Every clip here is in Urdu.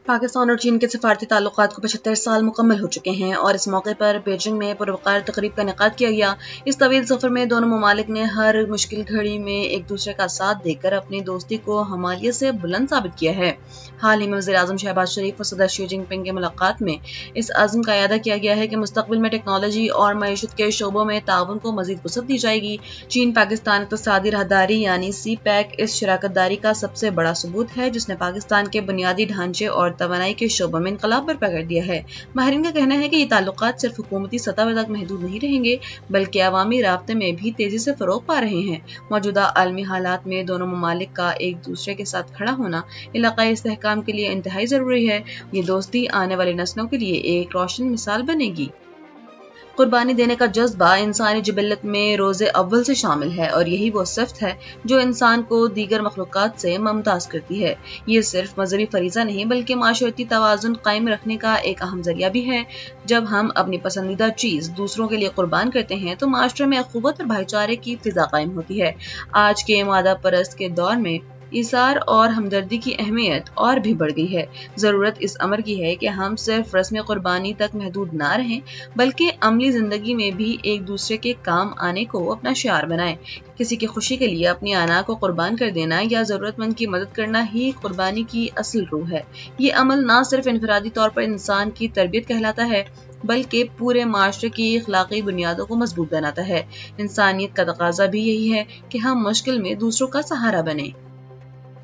پاکستان اور چین کے سفارتی تعلقات کو 75 سال مکمل ہو چکے ہیں اور اس موقع پر بیجنگ میں پروقار تقریب کا انعقاد کیا گیا۔ اس طویل سفر میں دونوں ممالک نے ہر مشکل گھڑی میں ایک دوسرے کا ساتھ دے کر اپنی دوستی کو حمایت سے بلند ثابت کیا ہے۔ حال ہی میں وزیر اعظم شہباز شریف اور صدر شی جن پنگ کی ملاقات میں اس عزم کا اعادہ کیا گیا ہے کہ مستقبل میں ٹیکنالوجی اور معیشت کے شعبوں میں تعاون کو مزید وسعت دی جائے گی۔ چین پاکستان اقتصادی راہداری یعنی سی پیک اس شراکت داری کا سب سے بڑا ثبوت ہے جس نے پاکستان کے بنیادی ڈھانچے اور توانائی کے شعبوں میں انقلاب برپا کر دیا ہے۔ ماہرین کا کہنا ہے کہ یہ تعلقات صرف حکومتی سطح تک محدود نہیں رہیں گے بلکہ عوامی رابطے میں بھی تیزی سے فروغ پا رہے ہیں۔ موجودہ عالمی حالات میں دونوں ممالک کا ایک دوسرے کے ساتھ کھڑا ہونا علاقائی استحکام کے لیے انتہائی ضروری ہے۔ یہ دوستی آنے والی نسلوں کے لیے ایک روشن مثال بنے گی۔ قربانی دینے کا جذبہ انسانی جبلت میں روز اول سے شامل ہے اور یہی وہ صفت ہے جو انسان کو دیگر مخلوقات سے ممتاز کرتی ہے۔ یہ صرف مذہبی فریضہ نہیں بلکہ معاشرتی توازن قائم رکھنے کا ایک اہم ذریعہ بھی ہے۔ جب ہم اپنی پسندیدہ چیز دوسروں کے لیے قربان کرتے ہیں تو معاشرے میں اخوت اور بھائی چارے کی فضا قائم ہوتی ہے۔ آج کے مادہ پرست کے دور میں ایثار اور ہمدردی کی اہمیت اور بھی بڑھ گئی ہے۔ ضرورت اس امر کی ہے کہ ہم صرف رسم قربانی تک محدود نہ رہیں بلکہ عملی زندگی میں بھی ایک دوسرے کے کام آنے کو اپنا شعار بنائیں۔ کسی کی خوشی کے لیے اپنی انا کو قربان کر دینا یا ضرورت مند کی مدد کرنا ہی قربانی کی اصل روح ہے۔ یہ عمل نہ صرف انفرادی طور پر انسان کی تربیت کہلاتا ہے بلکہ پورے معاشرے کی اخلاقی بنیادوں کو مضبوط بناتا ہے۔ انسانیت کا تقاضا بھی یہی ہے کہ ہم مشکل میں دوسروں کا سہارا بنیں۔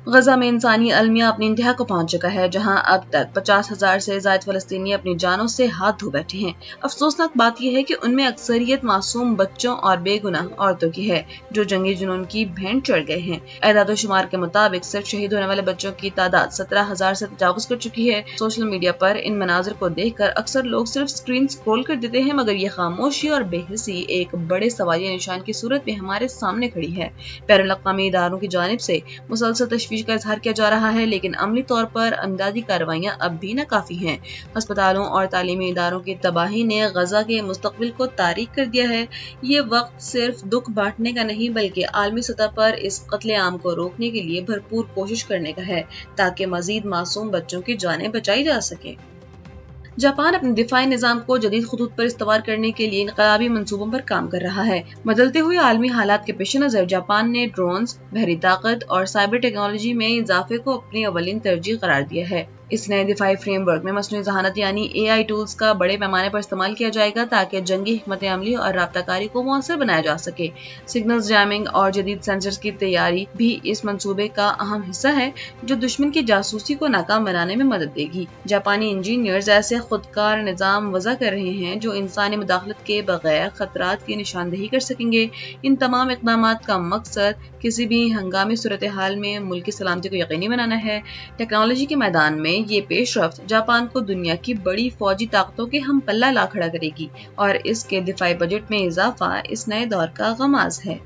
غزہ میں انسانی المیہ اپنی انتہا کو پہنچ چکا ہے جہاں اب تک 50,000 سے زائد فلسطینی اپنی جانوں سے ہاتھ دھو بیٹھے ہیں۔ افسوسناک بات یہ ہے کہ ان میں اکثریت معصوم بچوں اور بے گناہ عورتوں کی ہے جو جنگی جنون کی بھینٹ چڑھ گئے ہیں۔ اعداد و شمار کے مطابق صرف شہید ہونے والے بچوں کی تعداد 17,000 سے تجاوز کر چکی ہے۔ سوشل میڈیا پر ان مناظر کو دیکھ کر اکثر لوگ صرف سکرین سکرول کر دیتے ہیں مگر یہ خاموشی اور بے حسی ایک بڑے سوالیہ نشان کی صورت میں ہمارے سامنے کھڑی ہے۔ بین الاقوامی اداروں کی جانب سے مسلسل تشویش کا اظہار کیا جا رہا ہے لیکن عملی طور پر امدادی کارروائیاں اب بھی ناکافی ہیں۔ ہسپتالوں اور تعلیمی اداروں کی تباہی نے غزہ کے مستقبل کو تاریک کر دیا ہے۔ یہ وقت صرف دکھ بانٹنے کا نہیں بلکہ عالمی سطح پر اس قتل عام کو روکنے کے لیے بھرپور کوشش کرنے کا ہے تاکہ مزید معصوم بچوں کی جانیں بچائی جا سکیں۔ جاپان اپنے دفاعی نظام کو جدید خطوط پر استوار کرنے کے لیے انقلابی منصوبوں پر کام کر رہا ہے۔ بدلتے ہوئے عالمی حالات کے پیش نظر جاپان نے ڈرونز، بحری طاقت اور سائبر ٹیکنالوجی میں اضافے کو اپنی اولین ترجیح قرار دیا ہے۔ اس نئے دفاعی فریم ورک میں مصنوعی ذہانت یعنی AI ٹولز کا بڑے پیمانے پر استعمال کیا جائے گا تاکہ جنگی حکمت عملی اور رابطہ کاری کو مؤثر بنایا جا سکے۔ سگنلز جیمنگ اور جدید سینسرز کی تیاری بھی اس منصوبے کا اہم حصہ ہے جو دشمن کی جاسوسی کو ناکام بنانے میں مدد دے گی۔ جاپانی انجینئرز ایسے خودکار نظام وضع کر رہے ہیں جو انسانی مداخلت کے بغیر خطرات کی نشاندہی کر سکیں گے۔ ان تمام اقدامات کا مقصد کسی بھی ہنگامی صورتحال میں ملک کی سلامتی کو یقینی بنانا ہے۔ ٹیکنالوجی کے میدان میں یہ پیش رفت جاپان کو دنیا کی بڑی فوجی طاقتوں کے ہم پلہ لا کھڑا کرے گی اور اس کے دفاعی بجٹ میں اضافہ اس نئے دور کا آغاز ہے۔